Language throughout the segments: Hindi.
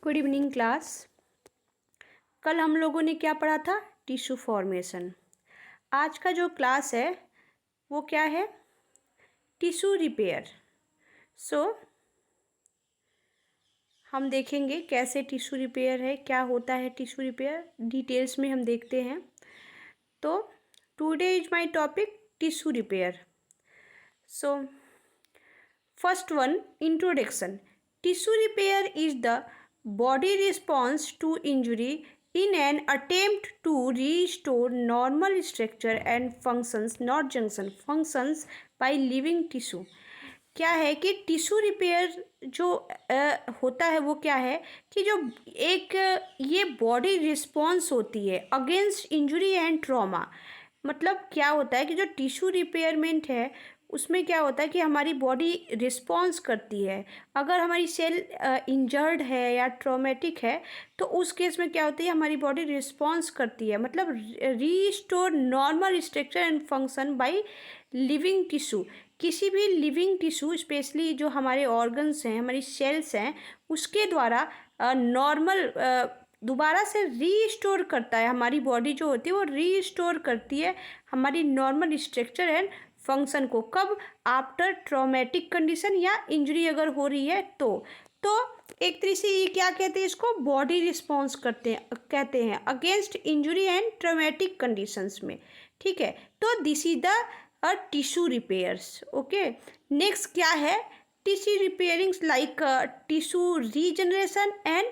Good evening class. कल हम लोगों ने क्या पढ़ा था? Tissue formation. आज का जो क्लास है वो क्या है? Tissue repair. सो हम देखेंगे कैसे टिश्यू रिपेयर है, क्या होता है टिश्यू रिपेयर, डिटेल्स में हम देखते हैं। तो today is my topic tissue repair. So first one, introduction. Tissue repair is the body response to injury in an attempt to restore normal structure and functions, not junction functions, by living tissue. क्या है कि टिश्यू रिपेयर जो होता है वो क्या है कि जो एक ये बॉडी रिस्पॉन्स होती है अगेंस्ट इंजरी एंड ट्रॉमा। मतलब क्या होता है कि जो टिश्यू रिपेयरमेंट है उसमें क्या होता है कि हमारी बॉडी रिस्पॉन्स करती है। अगर हमारी सेल इंजर्ड है या ट्रॉमेटिक है तो उस केस में क्या होती है, हमारी बॉडी रिस्पॉन्स करती है, मतलब restore normal structure and function by living tissue. किसी भी लिविंग टिश्यू, स्पेशली जो हमारे ऑर्गन्स हैं, हमारी सेल्स हैं, उसके द्वारा नॉर्मल दोबारा से रीस्टोर करता है। हमारी बॉडी जो होती है वो रीस्टोर करती है हमारी नॉर्मल स्ट्रक्चर एंड फंक्शन को। कब? आफ्टर ट्रॉमेटिक कंडीशन या इंजरी अगर हो रही है तो एक तरीके से ये क्या कहते हैं, इसको बॉडी रिस्पॉन्स कहते हैं against injury and traumatic conditions में। ठीक है, तो this is the tissue repairs. Okay, next क्या है? Tissue repairing like tissue regeneration and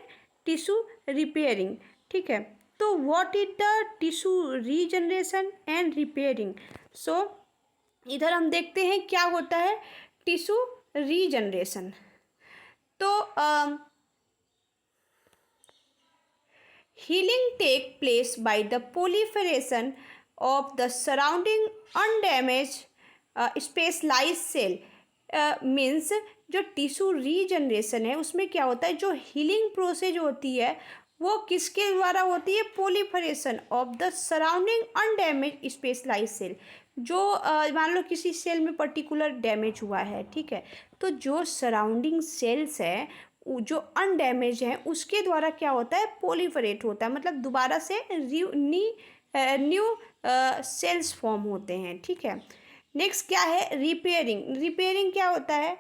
tissue repairing. ठीक है, तो what is the tissue regeneration and repairing? So इधर हम देखते हैं क्या होता है टिश्यू रीजनरेशन। तो healing take place by the proliferation of the surrounding undamaged specialised cell. Means जो टिश्यू रीजनरेशन है उसमें क्या होता है, जो हीलिंग प्रोसेस होती है वो किसके द्वारा होती है? Proliferation of the surrounding undamaged specialised cell. जो मान लो किसी सेल में पर्टिकुलर डैमेज हुआ है, ठीक है, तो जो सराउंडिंग सेल्स हैं जो अनडैमेज हैं उसके द्वारा क्या होता है? प्रोलिफरेट होता है, मतलब दोबारा से न्यू सेल्स फॉर्म होते हैं। ठीक है, नेक्स्ट क्या है? रिपेयरिंग। रिपेयरिंग क्या होता है?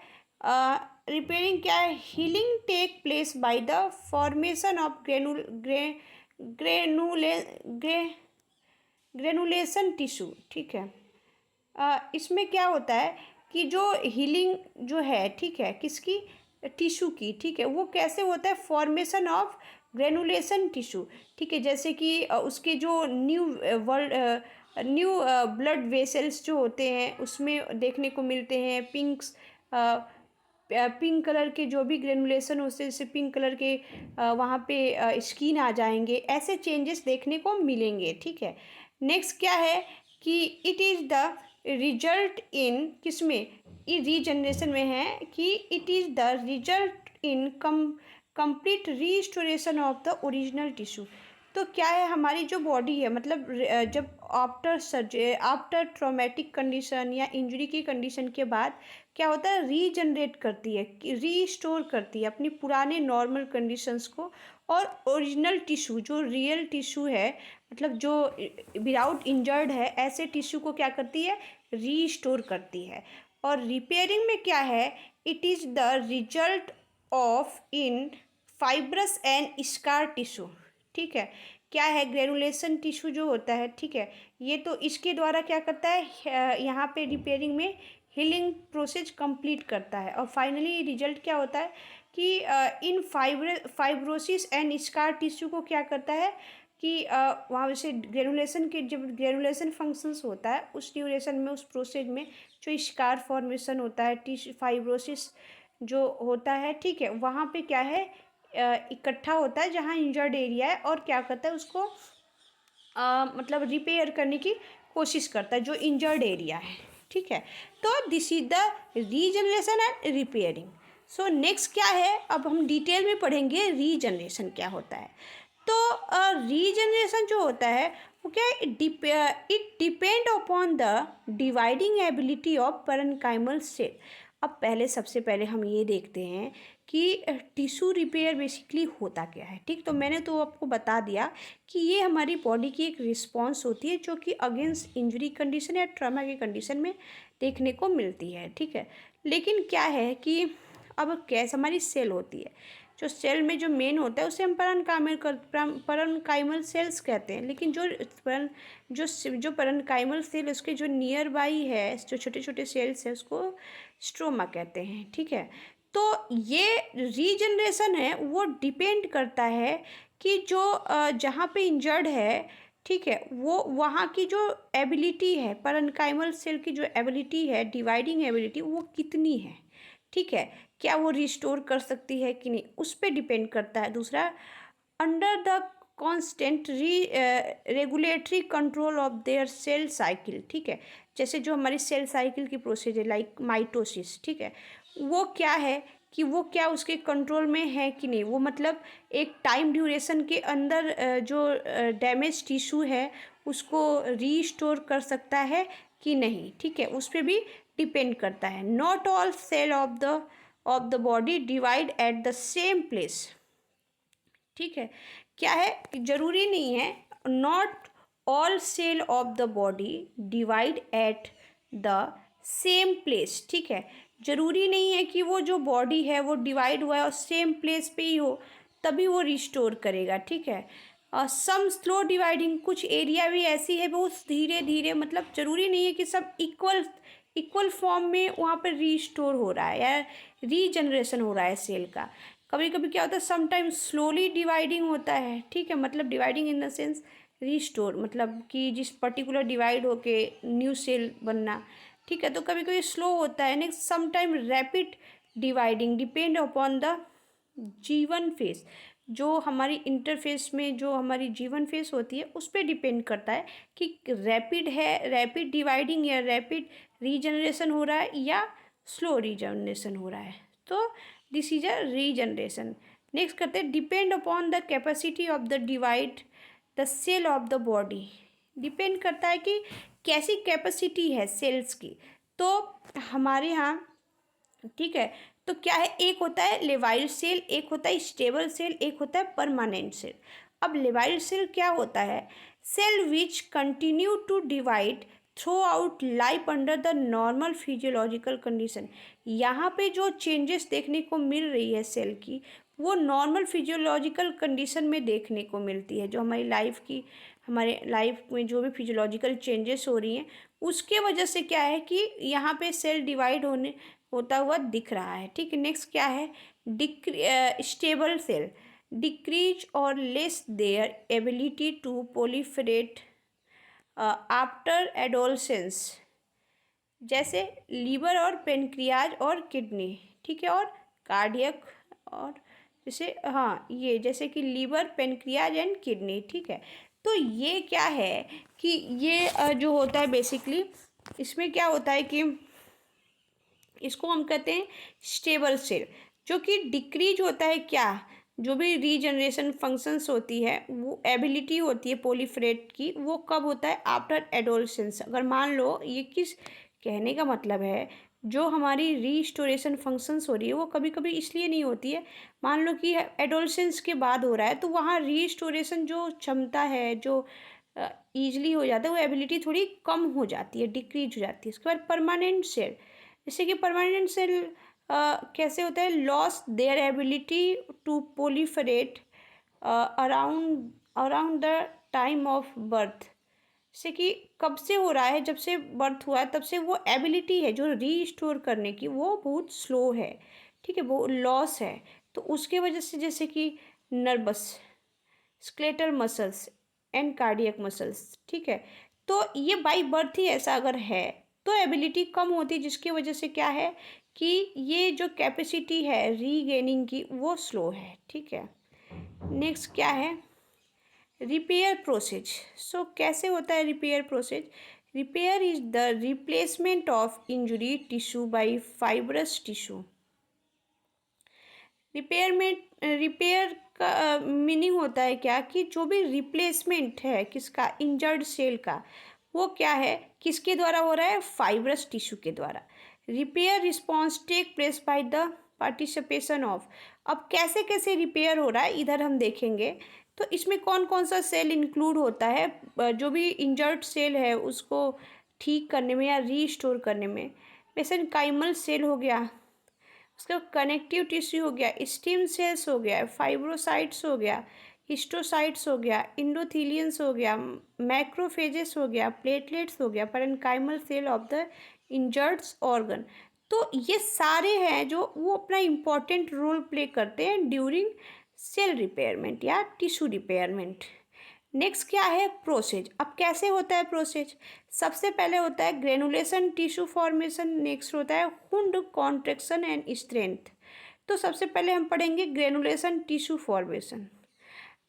रिपेयरिंग क्या है? Healing take place by the formation of granulation tissue. ठीक है, इसमें क्या होता है कि जो हीलिंग जो है, ठीक है, किसकी? टिश्यू की। ठीक है, वो कैसे होता है? Formation of granulation tissue. ठीक है, जैसे कि उसके जो न्यू ब्लड वेसल्स जो होते हैं उसमें देखने को मिलते हैं पिंक कलर के जो भी ग्रेनुलेशन होते हैं, जैसे पिंक कलर के वहाँ पे स्किन आ जाएंगे, ऐसे चेंजेस देखने को मिलेंगे। ठीक है, नेक्स्ट क्या है कि it is the result in किसमें? रीजनरेशन में है कि it is the result in complete restoration of the original tissue. तो क्या है, हमारी जो बॉडी है, मतलब जब आफ्टर ट्रॉमेटिक कंडीशन या इंजरी की कंडीशन के बाद क्या होता है? रीजनरेट करती है, रीस्टोर करती है अपनी पुराने नॉर्मल कंडीशंस को। और ओरिजिनल टिश्यू जो रियल टिश्यू है, मतलब जो विदाउट इंजर्ड है, ऐसे टिश्यू को क्या करती है? रीस्टोर करती है। और रिपेयरिंग में क्या है? It is the result of in fibrous and scar tissue. ठीक है, क्या है? ग्रेनुलेशन टिश्यू जो होता है, ठीक है, ये तो इसके द्वारा क्या करता है, यहाँ पे रिपेयरिंग में हीलिंग प्रोसेस कंप्लीट करता है। और फाइनली रिजल्ट क्या होता है कि इन फाइब्रोसिस एंड स्कार टिश्यू को क्या करता है कि वहाँ से ग्रेनुलेशन के जब ग्रेनुलेशन फंक्शंस होता है उस ड्यूरेशन में, उस प्रोसेस में जो स्कार फॉर्मेशन होता है, टिश्यू फाइब्रोसिस जो होता है, ठीक है, वहाँ पे क्या है? इकट्ठा होता है जहाँ इंजर्ड एरिया है, और क्या करता है उसको मतलब रिपेयर करने की कोशिश करता है जो इंजर्ड एरिया है। ठीक है, तो this is the regeneration and repairing. So next क्या है, अब हम डिटेल में पढ़ेंगे रीजनरेशन क्या होता है। तो रीजनरेशन जो होता है वो क्या है? It depend upon the dividing ability of parenchymal cell. अब पहले सबसे पहले हम ये देखते हैं कि टिश्यू रिपेयर बेसिकली होता क्या है। ठीक, तो मैंने तो आपको बता दिया कि ये हमारी बॉडी की एक रिस्पॉन्स होती है जो कि अगेंस्ट इंजरी कंडीशन या ट्रॉमा के कंडीशन में देखने को मिलती है। ठीक है, लेकिन क्या है कि अब कैसे हमारी सेल होती है, जो सेल में जो मेन होता है उसे हम परनकाइमल सेल्स कहते हैं, लेकिन जो परनकाइमल सेल उसके जो नियर बाई है, जो छोटे छोटे सेल्स है, उसको स्ट्रोमा कहते हैं। ठीक है, तो ये रीजनरेशन है वो डिपेंड करता है कि जो जहाँ पे इंजर्ड है, ठीक है, वो वहाँ की जो एबिलिटी है, परनकाइमल सेल की जो एबिलिटी है, डिवाइडिंग एबिलिटी, वो कितनी है। ठीक है, क्या वो रिस्टोर कर सकती है कि नहीं, उस पर डिपेंड करता है। दूसरा, under the constant regulatory control of their cell cycle. ठीक है, जैसे जो हमारी सेल साइकिल की प्रोसेस है लाइक माइटोसिस, ठीक है, वो क्या है कि वो क्या उसके कंट्रोल में है कि नहीं, वो मतलब एक टाइम ड्यूरेशन के अंदर जो डैमेज टिश्यू है उसको रीस्टोर कर सकता है कि नहीं। ठीक है, उस पर भी डिपेंड करता है। Not all cell of the body divide at the same place. ठीक है, क्या है कि जरूरी नहीं है, not all cell of the body divide at the same place. ठीक है, जरूरी नहीं है कि वो जो बॉडी है वो डिवाइड हुआ है और सेम प्लेस पे ही हो तभी वो रिस्टोर करेगा। ठीक है, सम स्लो डिवाइडिंग, कुछ एरिया भी ऐसी है बहुत धीरे धीरे, मतलब जरूरी नहीं है कि सब इक्वल फॉर्म में वहाँ पर रीस्टोर हो रहा है या रीजनरेशन हो रहा है सेल का। कभी कभी क्या होता है, समटाइम्स स्लोली डिवाइडिंग होता है। ठीक है, मतलब dividing in the sense restore, मतलब कि जिस पर्टिकुलर डिवाइड होके न्यू सेल बनना। ठीक है, तो कभी कभी स्लो होता है। Next, sometime rapid dividing depend upon the जीवन फेस, जो हमारी इंटरफेस में जो हमारी जीवन फेस होती है उस पर डिपेंड करता है कि रैपिड है, रैपिड डिवाइडिंग या रैपिड रीजनरेशन हो रहा है या स्लो रीजनरेशन हो रहा है। तो this is a regeneration. Next करते हैं, depend upon the capacity of the divide the cell of the body. Depend करता है कि कैसी कैपेसिटी है सेल्स की। तो हमारे यहाँ, ठीक है, तो क्या है, एक होता है लेवाइल सेल, एक होता है स्टेबल सेल, एक होता है परमानेंट सेल। अब लेवाइल सेल क्या होता है, cell which continue to divide throughout life under the normal physiological condition. यहाँ पे जो चेंजेस देखने को मिल रही है सेल की, वो नॉर्मल फिजियोलॉजिकल कंडीशन में देखने को मिलती है। जो हमारे लाइफ में जो भी फिजियोलॉजिकल चेंजेस हो रही हैं उसके वजह से क्या है कि यहाँ पे सेल डिवाइड होता हुआ दिख रहा है। ठीक है, नेक्स्ट क्या है, स्टेबल सेल डिक्रीज और less their ability to proliferate after adolescence, जैसे लीवर और पेनक्रियाज और किडनी। ठीक है, और कार्डियक, और जैसे हाँ ये जैसे कि लीवर, पेनक्रियाज एंड किडनी। ठीक है, तो ये क्या है कि ये जो होता है बेसिकली, इसमें क्या होता है कि इसको हम कहते हैं स्टेबल सेल, जो कि डिक्रीज होता है। क्या, जो भी रीजनरेशन फंक्शंस होती है, वो एबिलिटी होती है प्रोलिफरेट की, वो कब होता है, आफ्टर एडोलसेंस। अगर मान लो, ये किस कहने का मतलब है, जो हमारी रीस्टोरेशन फंक्शंस हो रही है वो कभी कभी इसलिए नहीं होती है, मान लो कि एडोलसेंस के बाद हो रहा है, तो वहाँ रीस्टोरेशन जो क्षमता है, जो ईजिली हो जाता है, वो एबिलिटी थोड़ी कम हो जाती है, डिक्रीज हो जाती है। उसके बाद परमानेंट सेल, जैसे कि परमानेंट सेल कैसे होता है, loss their ability to proliferate around around the time of birth. जैसे कि कब से हो रहा है, जब से बर्थ हुआ है तब से वो एबिलिटी है जो रीस्टोर करने की, वो बहुत स्लो है। ठीक है, वो लॉस है। तो उसके वजह से जैसे कि nervous, skeletal muscles and cardiac muscles. ठीक है, तो ये बाई बर्थ ही ऐसा अगर है तो एबिलिटी कम होती है, जिसकी वजह से क्या है कि ये जो कैपेसिटी है रीगेनिंग की वो स्लो है। ठीक है, नेक्स्ट क्या है, रिपेयर प्रोसेस। सो कैसे होता है repair process, repair is the replacement of injury tissue bye fibrous tissue. Repair का मीनिंग होता है क्या कि जो भी रिप्लेसमेंट है किसका, इंजर्ड सेल का, वो क्या है, किसके द्वारा हो रहा है, फाइब्रस टिश्यू के द्वारा। Repair response take place by the participation of. अब कैसे कैसे रिपेयर हो रहा है इधर हम देखेंगे। तो इसमें कौन कौन सा सेल इंक्लूड होता है, जो भी इंजर्ड सेल है उसको ठीक करने में या रीस्टोर करने में। मेसेनकाइमल सेल हो गया, उसका कनेक्टिव टिश्यू हो गया, स्टेम सेल्स हो गया, फाइब्रोसाइट्स हो गया, हिस्टोसाइट्स हो गया, इंडोथीलियंस हो गया, मैक्रोफेजेस हो गया, प्लेटलेट्स हो गया, parenchymal cell of the injured organ. तो ये सारे हैं जो वो अपना इम्पॉर्टेंट रोल प्ले करते हैं ड्यूरिंग सेल रिपेयरमेंट या टिश्यू रिपेयरमेंट। नेक्स्ट क्या है, प्रोसेज। अब कैसे होता है प्रोसेज? सबसे पहले होता है ग्रेनुलेशन टिश्यू फॉर्मेशन, नेक्स्ट होता है वुंड कॉन्ट्रैक्शन एंड स्ट्रेंथ। तो सबसे पहले हम पढ़ेंगे granulation tissue formation.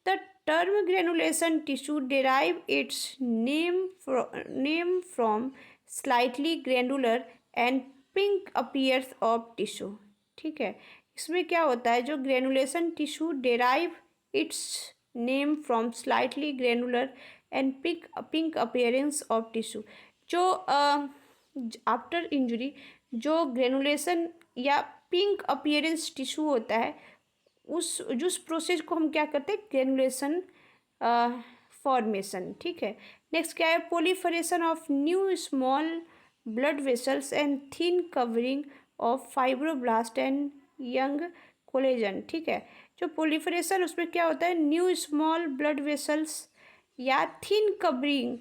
The term granulation tissue derive it's name from slightly granular and pink appears of tissue. ठीक है, इसमें क्या होता है, जो granulation tissue derive it's name from slightly granular and pink appearance of tissue. जो आफ्टर इंजरी जो ग्रेनुलेशन या पिंक अपीयरेंस टिश्यू होता है उस प्रोसेस को हम क्या करते हैं, ग्रेनुलेशन फॉर्मेशन। ठीक है, नेक्स्ट क्या है, proliferation of new small blood vessels and thin covering of fibroblast and young collagen. ठीक है, जो प्रोलिफरेशन उसमें क्या होता है, न्यू स्मॉल ब्लड वेसल्स या thin covering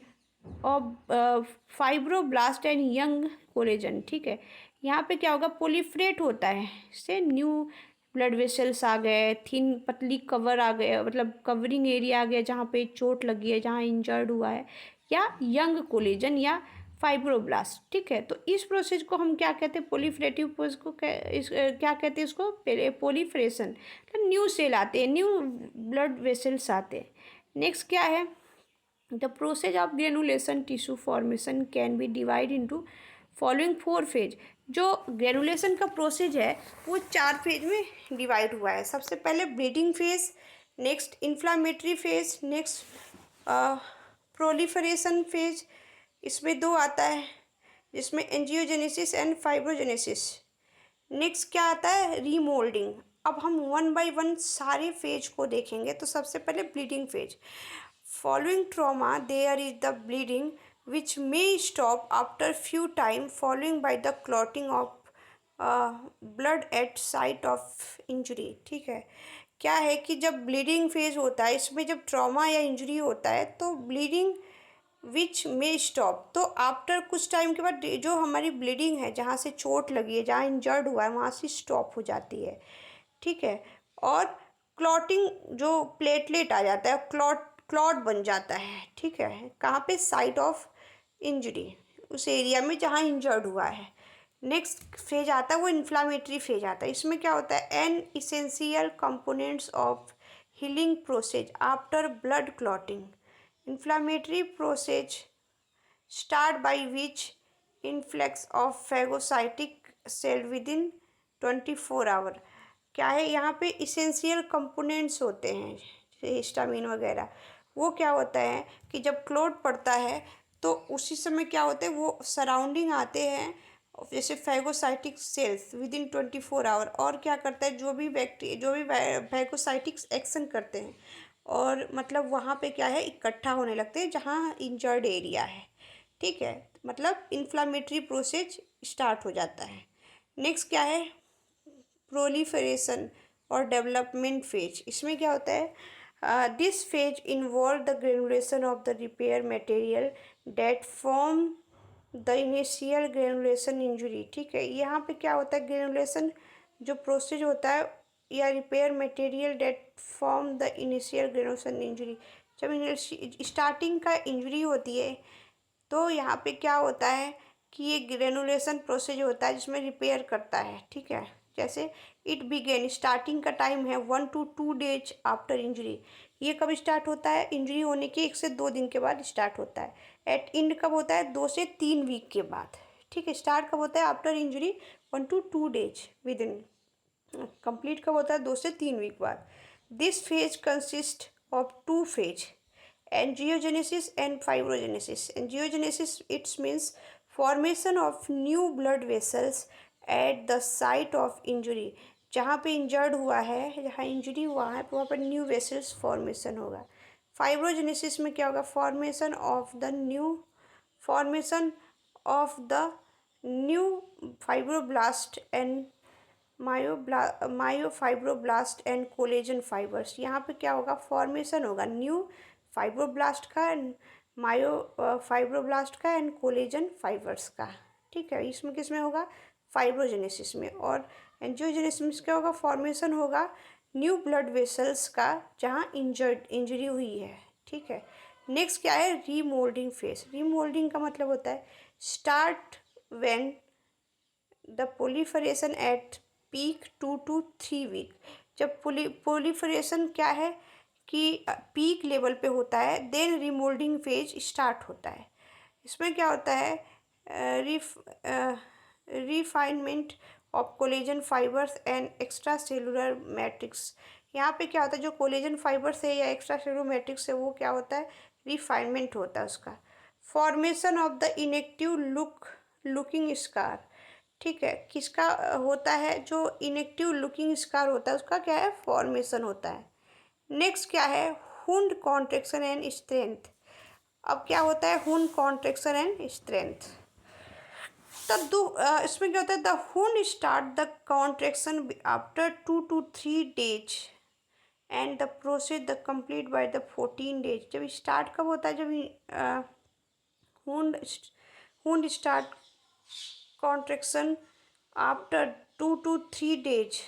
of fibroblast and young collagen. ठीक है, यहाँ पे क्या होगा, प्रोलिफरेट होता है, इससे न्यू ब्लड वेसल्स आ गए, थिन पतली कवर आ गए, मतलब कवरिंग एरिया आ गया जहाँ पे चोट लगी है, जहाँ इंजर्ड हुआ है, या यंग कोलेजन या फाइब्रोब्लास्ट। ठीक है, तो इस प्रोसेस को हम क्या कहते हैं, प्रोलिफरेटिव प्रोसेस को क्या कहते हैं, इसको प्रोलिफरेशन। न्यू सेल आते हैं, न्यू ब्लड वेसल्स आते हैं। नेक्स्ट क्या है, the process of granulation tissue formation can be divide into following 4 phase. जो ग्रेनुलेशन का प्रोसेस है वो 4 फेज में डिवाइड हुआ है। सबसे पहले bleeding phase, next inflammatory phase, next proliferation phase, इसमें 2 आता है जिसमें एंजियोजेनेसिस एंड फाइब्रोजेनेसिस। नेक्स्ट क्या आता है, रीमोल्डिंग। अब हम 1 बाय 1 सारे फेज को देखेंगे। तो सबसे पहले bleeding phase. Following trauma there is the bleeding which may stop after few time following by the clotting of blood at site of injury। ठीक है, क्या है कि जब ब्लीडिंग फेज होता है, इसमें जब ट्रॉमा या इंजरी होता है तो ब्लीडिंग विच मे स्टॉप। तो आफ्टर कुछ टाइम के बाद जो हमारी ब्लीडिंग है, जहाँ से चोट लगी है, जहाँ इंजर्ड हुआ है, वहाँ से स्टॉप हो जाती है। ठीक है, और क्लॉटिंग, जो प्लेटलेट आ जाता है, क्लॉट बन जाता है। ठीक है, कहाँ पे, साइट ऑफ इंजरी, उस एरिया में जहाँ इंजर्ड हुआ है। नेक्स्ट फेज आता है वो इन्फ्लामेटरी फेज आता है। इसमें क्या होता है, an essential components of healing process after blood clotting. Inflammatory process start by which influx of phagocytic cell within 24 hour. क्या है, यहाँ पे इसेंशियल कंपोनेंट्स होते हैं जैसे हिस्टामिन वगैरह। वो क्या होता है कि जब क्लॉट पड़ता है तो उसी समय क्या होता है, वो सराउंडिंग आते हैं जैसे phagocytic cells within 24 hour. और क्या करता है, जो भी फैगोसाइटिक्स एक्शन करते हैं और मतलब वहाँ पे क्या है, इकट्ठा होने लगते हैं जहाँ इंजर्ड एरिया है। ठीक है, मतलब इन्फ्लामेटरी प्रोसेस स्टार्ट हो जाता है। नेक्स्ट क्या है, प्रोलिफरेशन और डेवलपमेंट फेज। इसमें क्या होता है, this phase involve the granulation of the repair material that form the initial granulation injury. ठीक है, यहाँ पे क्या होता है, ग्रेनुलेशन जो प्रोसेस होता है या repair material that form the initial granulation injury. जब स्टार्टिंग का इंजरी होती है तो यहाँ पे क्या होता है कि ये ग्रेनुलेशन प्रोसेस होता है जिसमें रिपेयर करता है। ठीक है, जैसे इट बिगेन, स्टार्टिंग का टाइम है 1 to 2 डेज आफ्टर इंजरी। ये कब स्टार्ट होता है, इंजरी होने के 1 से 2 दिन के बाद स्टार्ट होता है। एट एंड कब होता है, 2 से 3 वीक के बाद। ठीक है, स्टार्ट कब होता है, after injury 1 to 2 days with in. Complete कब होता है, 2 से 3 वीक बाद। This phase consist of 2 phase, angiogenesis and fibrogenesis। Angiogenesis, it means formation of new blood vessels at the site of injury। जहाँ पे इंजर्ड हुआ है, जहाँ इंजरी हुआ है, वहाँ पर न्यू वेसल्स फॉर्मेशन होगा। फाइब्रोजेनेसिस में क्या होगा? Formation of the new fibroblast and myofibroblast and collagen fibres. यहाँ पे क्या होगा? फॉर्मेशन होगा न्यू फाइब्रोब्लास्ट का, फाइब्रोब्लास्ट का एंड कोलेजन फाइबर्स का। ठीक है, इसमें किस में होगा? फाइब्रोजेनेसिस में। और एंजियोजेनेसिस में क्या होगा? फॉर्मेशन होगा न्यू ब्लड वेसल्स का, जहाँ इंजरी हुई है। ठीक है, नेक्स्ट क्या है? Remoulding phase. रीमोल्डिंग का मतलब होता है start when the proliferation at peak 2 to 3 week. जब प्रोलिफरेशन क्या है कि पीक लेवल पे होता है, देन रिमोल्डिंग फेज स्टार्ट होता है। इसमें क्या होता है? Refinement of collagen fibres and extra cellular matrix. यहाँ पे क्या होता है? जो कोलेजन फाइबर्स है या एक्स्ट्रा सेलुलर मैट्रिक्स है, वो क्या होता है? रिफाइनमेंट होता है उसका। Formation of the inactive looking scar. ठीक है, किसका होता है? जो इनेक्टिव लुकिंग स्कार होता है, उसका क्या है? फॉर्मेशन होता है। नेक्स्ट क्या है? Wound contraction and strength. अब क्या होता है? Wound contraction and strength. इसमें क्या होता है? The wound start the contraction after 2 to 3 days and the process the complete by the 14 days। जब स्टार्ट कब होता है? जब wound start contraction after 2 to 3 days।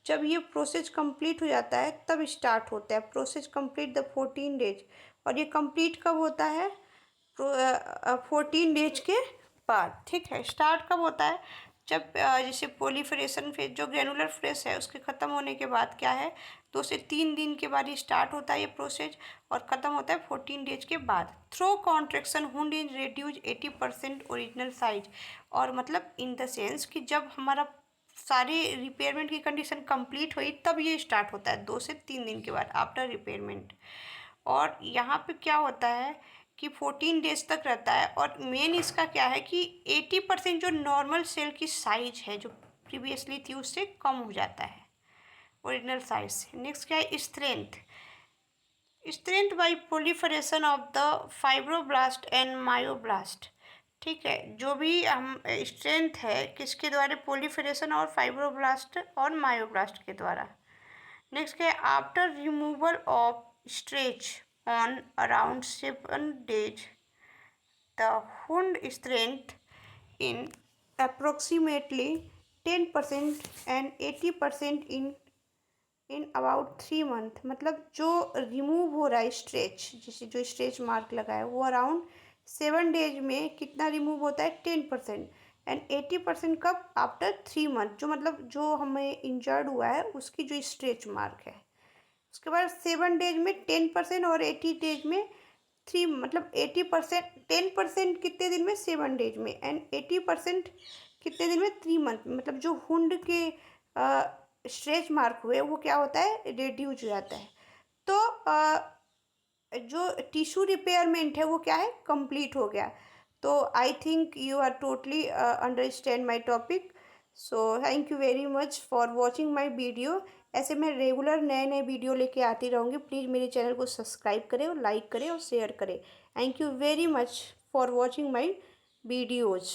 जब ये प्रोसेस कंप्लीट हो जाता है तब स्टार्ट होता है प्रोसेस कंप्लीट द 14 days। और ये कंप्लीट कब होता है? 14 days के बाद। ठीक है, स्टार्ट कब होता है? जब जैसे प्रोलिफरेशन फेज जो ग्रेनुलर फेज है उसके ख़त्म होने के बाद क्या है? 2 से 3 दिन के बाद ये स्टार्ट होता है ये प्रोसेस, और ख़त्म होता है 14 days के बाद। Through contraction wound is reduce 80% original size. और मतलब इन द सेंस कि जब हमारा सारी रिपेयरमेंट की कंडीशन कंप्लीट हुई तब ये स्टार्ट होता है 2 से 3 दिन के बाद, आफ्टर रिपेयरमेंट। और यहाँ पे क्या होता है कि 14 days तक रहता है। और मेन इसका क्या है कि 80% जो नॉर्मल सेल की साइज है जो प्रीवियसली थी उससे कम हो जाता है ओरिजिनल साइज से। नेक्स्ट क्या है? Strength by proliferation of the fibroblast and myoblast. ठीक है, जो भी हम स्ट्रेंथ है किसके द्वारा? प्रोलिफरेशन और फाइब्रोब्लास्ट और मायोब्लास्ट के द्वारा। नेक्स्ट क्या है? After removal of stretch on around 7 days the wound strength in approximately 10% and 80% in about 3 month। मतलब जो रिमूव हो रहा है स्ट्रेच, जैसे जो स्ट्रेच मार्क लगा है वो अराउंड 7 days में कितना रिमूव होता है? 10%। एंड 80% कब? After 3 month। जो मतलब जो हमें इंजर्ड हुआ है उसकी जो स्ट्रेच मार्क है, उसके बाद 7 days में 10% और 80 days में 3, मतलब 80%। 10% कितने दिन में? 7 days में। एंड 80% कितने दिन में? 3 month में। मतलब जो वुंड के स्ट्रेच मार्क हुए वो क्या होता है? रिड्यूज हो जाता है। तो जो टिश्यू रिपेयरमेंट है वो क्या है? कंप्लीट हो गया। तो I think you are totally understand my topic. So thank you very much for watching my video. ऐसे मैं रेगुलर नए नए वीडियो लेके आती रहूँगी। प्लीज़ मेरे चैनल को सब्सक्राइब करें और लाइक करें और शेयर करें। Thank you very much for watching my videos.